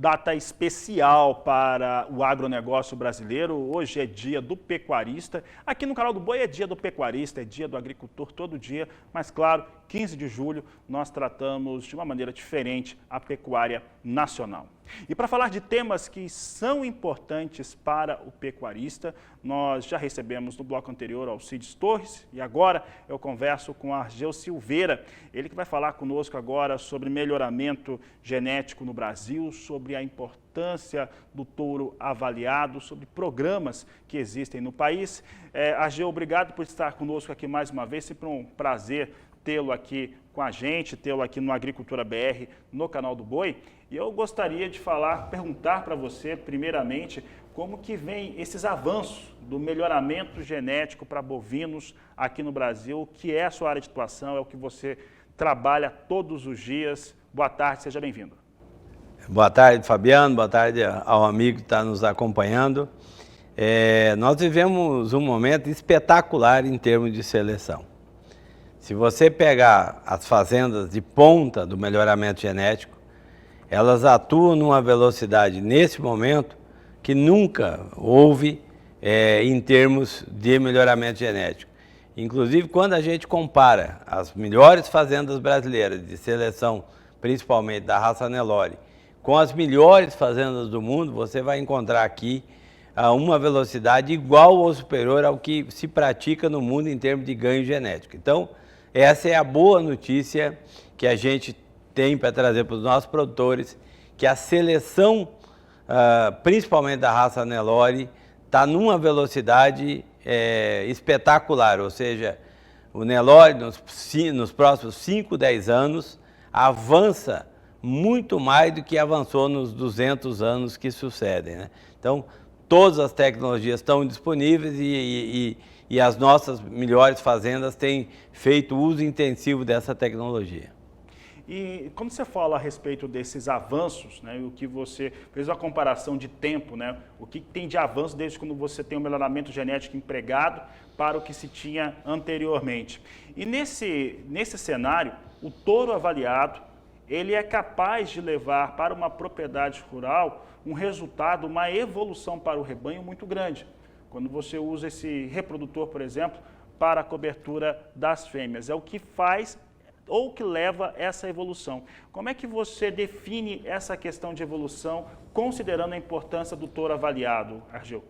Data especial para o agronegócio brasileiro. Hoje é dia do pecuarista. Aqui no Canal do Boi é dia do pecuarista, é dia do agricultor todo dia. Mas claro, 15 de julho nós tratamos de uma maneira diferente a pecuária nacional. E para falar de temas que são importantes para o pecuarista, nós já recebemos no bloco anterior Alcides Torres e agora eu converso com Argeu Silveira, ele que vai falar conosco agora sobre melhoramento genético no Brasil, sobre a importância do touro avaliado, sobre programas que existem no país. Argeu, obrigado por estar conosco aqui mais uma vez, sempre um prazer tê-lo aqui com a gente, tê-lo aqui no Agricultura BR, no Canal do Boi. E eu gostaria de perguntar para você, primeiramente, como que vem esses avanços do melhoramento genético para bovinos aqui no Brasil, que é a sua área de atuação, é o que você trabalha todos os dias. Boa tarde, seja bem-vindo. Boa tarde, Fabiano, boa tarde ao amigo que está nos acompanhando. Nós vivemos um momento espetacular em termos de seleção. Se você pegar as fazendas de ponta do melhoramento genético, elas atuam numa velocidade, nesse momento, que nunca houve em termos de melhoramento genético. Inclusive, quando a gente compara as melhores fazendas brasileiras de seleção, principalmente da raça Nelore, com as melhores fazendas do mundo, você vai encontrar aqui uma velocidade igual ou superior ao que se pratica no mundo em termos de ganho genético. Então, essa é a boa notícia que a gente tem para trazer para os nossos produtores, que a seleção, principalmente da raça Nelore, está numa velocidade espetacular, ou seja, o Nelore nos próximos 5, 10 anos avança muito mais do que avançou nos 200 anos que sucedem, né? Então, todas as tecnologias estão disponíveis e as nossas melhores fazendas têm feito uso intensivo dessa tecnologia. E quando você fala a respeito desses avanços, né, o que você fez uma comparação de tempo, né, o que tem de avanço desde quando você tem o melhoramento genético empregado para o que se tinha anteriormente. E nesse cenário, o touro avaliado, ele é capaz de levar para uma propriedade rural um resultado, uma evolução para o rebanho muito grande. Quando você usa esse reprodutor, por exemplo, para a cobertura das fêmeas, é o que faz ou que leva essa evolução. Como é que você define essa questão de evolução, considerando a importância do touro avaliado, Argeu?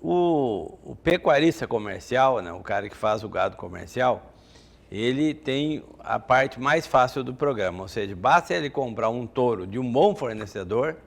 O pecuarista comercial, né, o cara que faz o gado comercial, ele tem a parte mais fácil do programa, ou seja, basta ele comprar um touro de um bom fornecedor,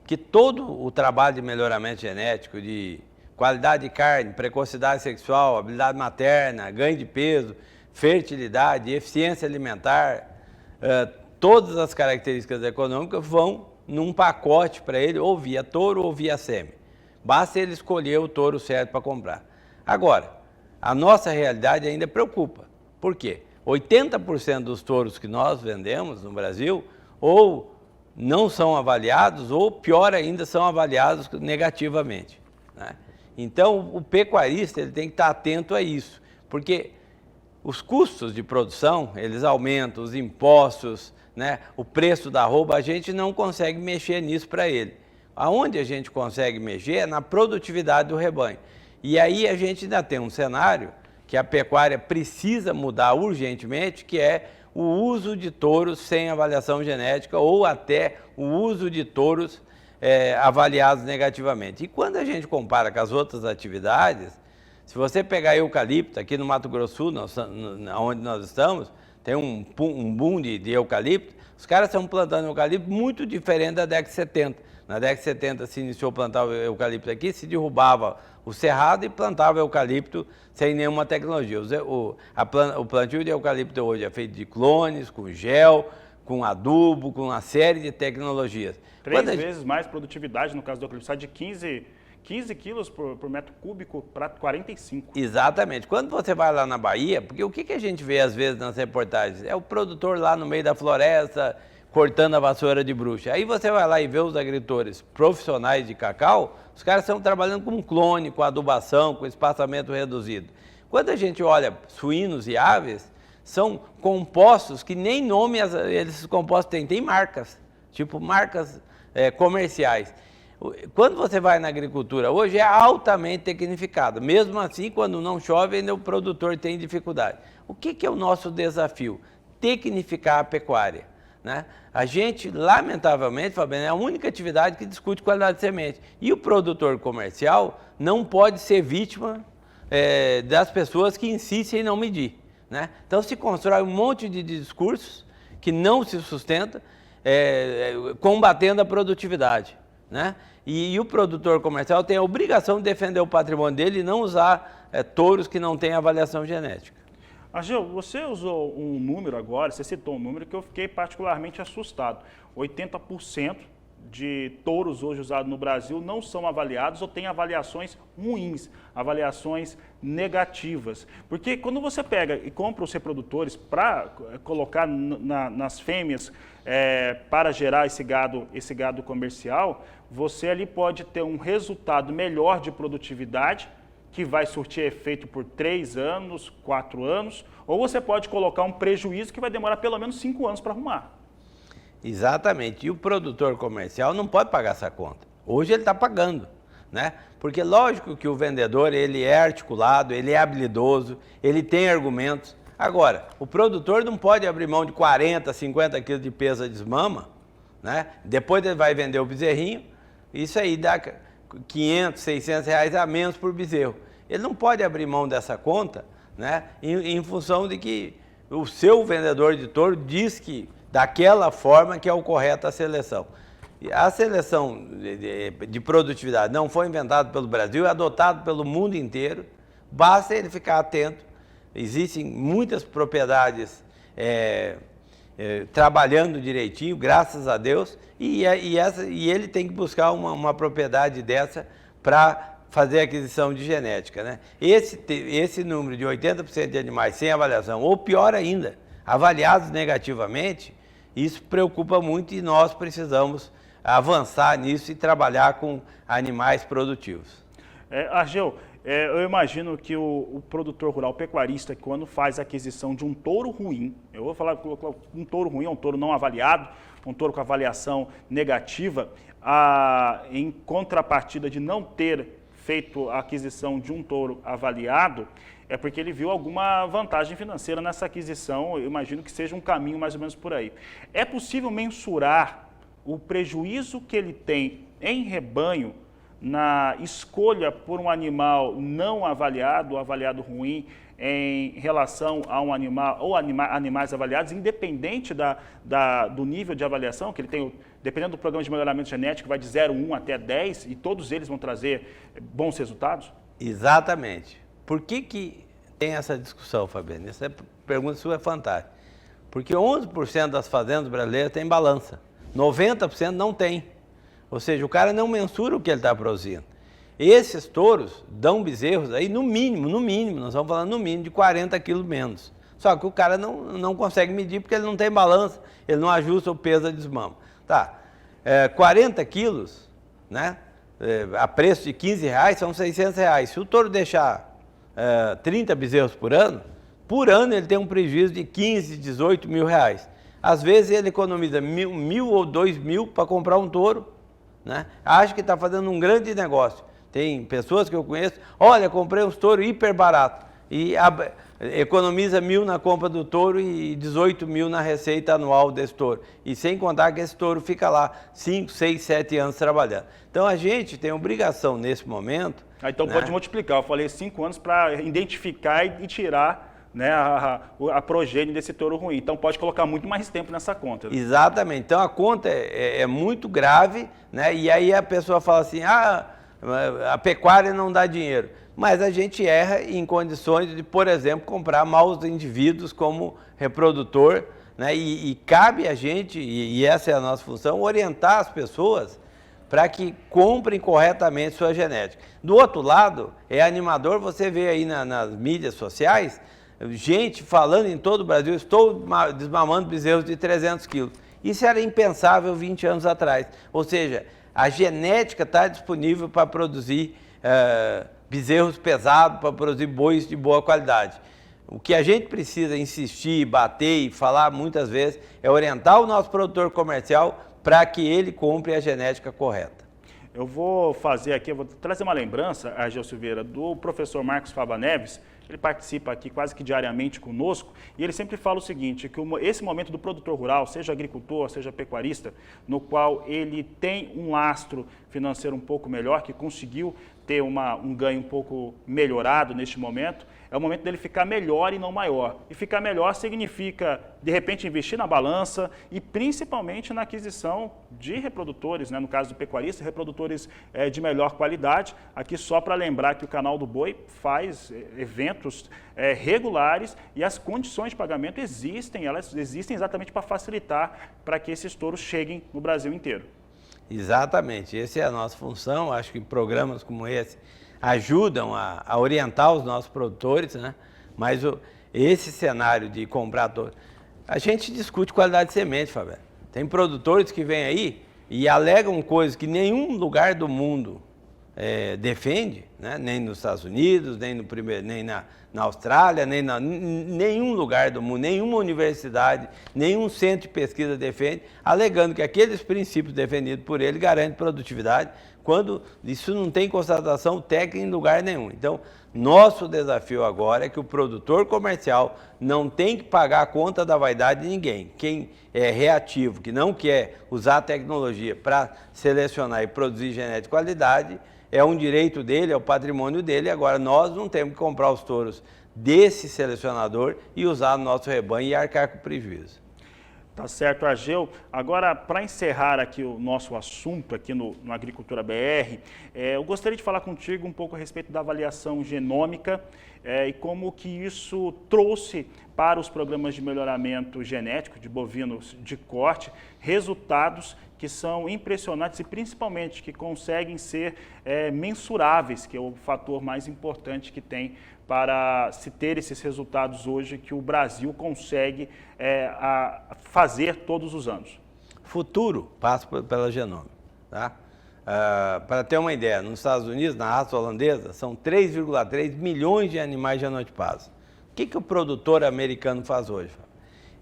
que todo o trabalho de melhoramento genético, de qualidade de carne, precocidade sexual, habilidade materna, ganho de peso, fertilidade, eficiência alimentar, todas as características econômicas vão num pacote para ele, ou via touro ou via sêmen. Basta ele escolher o touro certo para comprar. Agora, a nossa realidade ainda preocupa. Por quê? 80% dos touros que nós vendemos no Brasil ou não são avaliados ou, pior ainda, são avaliados negativamente, né? Então, o pecuarista ele tem que estar atento a isso, porque os custos de produção, eles aumentam, os impostos, né, o preço da arroba, a gente não consegue mexer nisso para ele. Aonde a gente consegue mexer é na produtividade do rebanho. E aí a gente ainda tem um cenário que a pecuária precisa mudar urgentemente, que é o uso de touros sem avaliação genética ou até o uso de touros avaliados negativamente. E quando a gente compara com as outras atividades, se você pegar eucalipto, aqui no Mato Grosso, onde nós estamos, tem um boom de eucalipto, os caras estão plantando eucalipto muito diferente da década de 70. Na década de 70 se iniciou a plantar o eucalipto aqui, se derrubava o cerrado e plantava eucalipto sem nenhuma tecnologia. O plantio de eucalipto hoje é feito de clones, com gel, com adubo, com uma série de tecnologias. Três vezes mais produtividade, no caso do eucalipto, sai de 15 quilos por metro cúbico para 45. Exatamente. Quando você vai lá na Bahia, porque o que a gente vê às vezes nas reportagens? É o produtor lá no meio da floresta, cortando a vassoura de bruxa. Aí você vai lá e vê os agricultores profissionais de cacau, os caras estão trabalhando com clone, com adubação, com espaçamento reduzido. Quando a gente olha suínos e aves, são compostos que nem nome esses compostos têm marcas, tipo marcas comerciais. Quando você vai na agricultura, hoje é altamente tecnificado. Mesmo assim, quando não chove, ainda o produtor tem dificuldade. O que é o nosso desafio? Tecnificar a pecuária, né? A gente, lamentavelmente, Fabiano, é a única atividade que discute qualidade de semente. E o produtor comercial não pode ser vítima das pessoas que insistem em não medir, né? Então se constrói um monte de discursos que não se sustenta, combatendo a produtividade, né? E o produtor comercial tem a obrigação de defender o patrimônio dele e não usar touros que não têm avaliação genética. Agil, você usou um número agora, você citou um número que eu fiquei particularmente assustado. 80% de touros hoje usados no Brasil não são avaliados ou têm avaliações ruins, avaliações negativas. Porque quando você pega e compra os reprodutores para colocar nas fêmeas para gerar esse gado comercial, você ali pode ter um resultado melhor de produtividade, que vai surtir efeito por 3 anos, 4 anos, ou você pode colocar um prejuízo que vai demorar pelo menos 5 anos para arrumar. Exatamente, e o produtor comercial não pode pagar essa conta. Hoje ele está pagando, né? Porque lógico que o vendedor, ele é articulado, ele é habilidoso, ele tem argumentos. Agora, o produtor não pode abrir mão de 40, 50 quilos de peso de desmama, né? Depois ele vai vender o bezerrinho, isso aí dá 500, 600 reais a menos por bezerro. Ele não pode abrir mão dessa conta, né? Em função de que o seu vendedor de touro diz que daquela forma que é o correto a seleção. A seleção de produtividade não foi inventada pelo Brasil, é adotado pelo mundo inteiro, basta ele ficar atento. Existem muitas propriedades trabalhando direitinho, graças a Deus, e ele tem que buscar uma propriedade dessa para fazer aquisição de genética, né? Esse número de 80% de animais sem avaliação, ou pior ainda, avaliados negativamente, isso preocupa muito e nós precisamos avançar nisso e trabalhar com animais produtivos. Argel, eu imagino que o produtor rural pecuarista, quando faz a aquisição de um touro ruim, eu vou falar um touro ruim, é um touro não avaliado, um touro com avaliação negativa, em contrapartida de não ter feito a aquisição de um touro avaliado, é porque ele viu alguma vantagem financeira nessa aquisição, eu imagino que seja um caminho mais ou menos por aí. É possível mensurar o prejuízo que ele tem em rebanho na escolha por um animal não avaliado, avaliado ruim, em relação a um animal ou animais avaliados, independente do nível de avaliação que ele tem, dependendo do programa de melhoramento genético, vai de 0,1 até 10 e todos eles vão trazer bons resultados? Exatamente. Por que tem essa discussão, Fabiano? Essa pergunta sua é fantástica. Porque 11% das fazendas brasileiras têm balança, 90% não tem. Ou seja, o cara não mensura o que ele está produzindo. Esses touros dão bezerros aí no mínimo, nós estamos falando no mínimo de 40 quilos menos. Só que o cara não consegue medir porque ele não tem balança, ele não ajusta o peso da desmama. Tá, 40 quilos, né, a preço de 15 reais são 600 reais. Se o touro deixar 30 bezerros por ano ele tem um prejuízo de 15, 18 mil reais. Às vezes ele economiza mil ou 2.000 para comprar um touro, né? Acha que está fazendo um grande negócio. Tem pessoas que eu conheço, olha, comprei um touro hiper barato e economiza 1.000 na compra do touro e 18 mil na receita anual desse touro. E sem contar que esse touro fica lá 5, 6, 7 anos trabalhando. Então a gente tem obrigação nesse momento. Então né? Pode multiplicar, eu falei 5 anos para identificar e tirar, né, a progênie desse touro ruim. Então pode colocar muito mais tempo nessa conta. Né? Exatamente. Então a conta é muito grave, né? E aí a pessoa fala assim, a pecuária não dá dinheiro. Mas a gente erra em condições de, por exemplo, comprar maus indivíduos como reprodutor, né? E cabe a gente, e essa é a nossa função, orientar as pessoas para que comprem corretamente sua genética. Do outro lado, é animador você vê aí nas mídias sociais, gente falando em todo o Brasil, estou desmamando bezerros de 300 quilos. Isso era impensável 20 anos atrás. Ou seja, a genética está disponível para produzir bezerros pesados, para produzir bois de boa qualidade. O que a gente precisa insistir, bater e falar muitas vezes é orientar o nosso produtor comercial para que ele compre a genética correta. Eu vou fazer aqui, eu vou trazer uma lembrança, Argel Silveira, do professor Marcos Fava Neves. Ele participa aqui quase que diariamente conosco e ele sempre fala o seguinte, que esse momento do produtor rural, seja agricultor, seja pecuarista, no qual ele tem um lastro financeiro um pouco melhor, que conseguiu ter um ganho um pouco melhorado neste momento, é o momento dele ficar melhor e não maior. E ficar melhor significa, de repente, investir na balança e principalmente na aquisição de reprodutores, né? No caso do pecuarista, reprodutores de melhor qualidade. Aqui só para lembrar que o Canal do Boi faz eventos regulares e as condições de pagamento existem, elas existem exatamente para facilitar para que esses touros cheguem no Brasil inteiro. Exatamente, essa é a nossa função. Acho que programas como esse ajudam a orientar os nossos produtores, né? Mas esse cenário de comprar touro, a gente discute qualidade de semente, Fabiano. Tem produtores que vêm aí e alegam coisas que nenhum lugar do mundo defende, né? Nem nos Estados Unidos, nem na Austrália, nenhum lugar do mundo, nenhuma universidade, nenhum centro de pesquisa defende, alegando que aqueles princípios defendidos por ele garantem produtividade, quando isso não tem constatação técnica em lugar nenhum. Então, nosso desafio agora é que o produtor comercial não tem que pagar a conta da vaidade de ninguém. Quem é reativo, que não quer usar a tecnologia para selecionar e produzir genética de qualidade, é um direito dele, é o patrimônio dele. Agora, nós não temos que comprar os touros desse selecionador e usar no nosso rebanho e arcar com prejuízo. Tá certo, Argel. Agora, para encerrar aqui o nosso assunto aqui no Agricultura BR, eu gostaria de falar contigo um pouco a respeito da avaliação genômica e como que isso trouxe para os programas de melhoramento genético de bovinos de corte resultados que são impressionantes e principalmente que conseguem ser mensuráveis, que é o fator mais importante que tem para se ter esses resultados hoje que o Brasil consegue fazer todos os anos. Futuro passa pela genômica, tá? Para ter uma ideia, nos Estados Unidos, na raça holandesa, são 3,3 milhões de animais genotipados. O que o produtor americano faz hoje?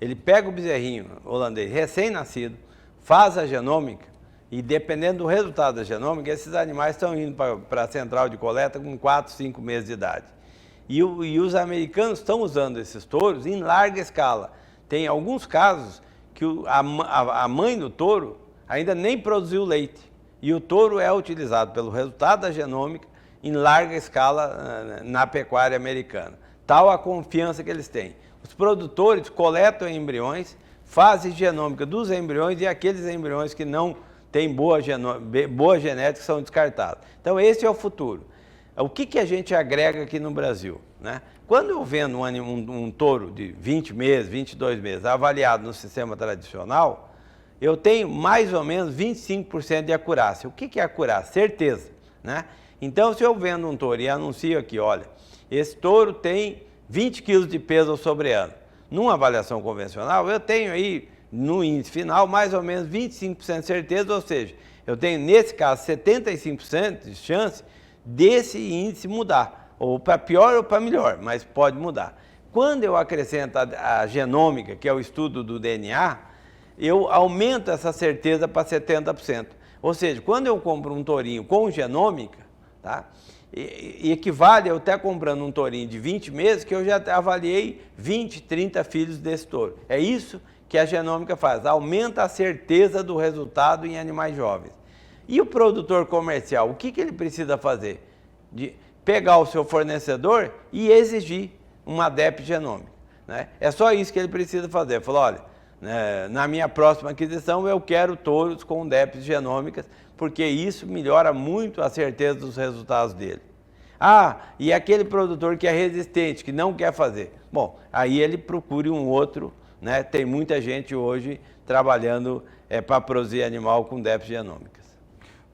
Ele pega o bezerrinho holandês recém-nascido, faz a genômica e, dependendo do resultado da genômica, esses animais estão indo para a central de coleta com 4, 5 meses de idade. E os americanos estão usando esses touros em larga escala. Tem alguns casos que a mãe do touro ainda nem produziu leite. E o touro é utilizado pelo resultado da genômica em larga escala na pecuária americana. Tal a confiança que eles têm. Os produtores coletam embriões, fazem genômica dos embriões e aqueles embriões que não têm boa genética são descartados. Então esse é o futuro. O que a gente agrega aqui no Brasil, né? Quando eu vendo um touro de 20 meses, 22 meses, avaliado no sistema tradicional, eu tenho mais ou menos 25% de acurácia. O que é acurácia? Certeza, né? Então, se eu vendo um touro e anuncio aqui, olha, esse touro tem 20 quilos de peso ao sobreano. Numa avaliação convencional, eu tenho aí, no índice final, mais ou menos 25% de certeza, ou seja, eu tenho, nesse caso, 75% de chance desse índice mudar, ou para pior ou para melhor, mas pode mudar. Quando eu acrescento a genômica, que é o estudo do DNA, eu aumento essa certeza para 70%. Ou seja, quando eu compro um tourinho com genômica, tá? E equivale eu estar comprando um tourinho de 20 meses que eu já avaliei 20, 30 filhos desse touro. É isso que a genômica faz, aumenta a certeza do resultado em animais jovens. E o produtor comercial, o que ele precisa fazer? De pegar o seu fornecedor e exigir uma DEP genômica, né? É só isso que ele precisa fazer. Falou, olha, na minha próxima aquisição eu quero touros com DEPs genômicas, porque isso melhora muito a certeza dos resultados dele. E aquele produtor que é resistente, que não quer fazer. Bom, aí ele procure um outro, né? Tem muita gente hoje trabalhando para produzir animal com DEPs genômicas.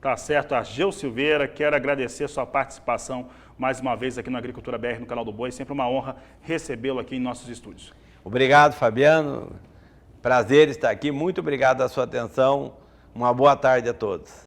Tá certo, Argel Silveira, quero agradecer a sua participação mais uma vez aqui no Agricultura BR, no Canal do Boi. Sempre uma honra recebê-lo aqui em nossos estúdios. Obrigado, Fabiano. Prazer estar aqui. Muito obrigado pela sua atenção. Uma boa tarde a todos.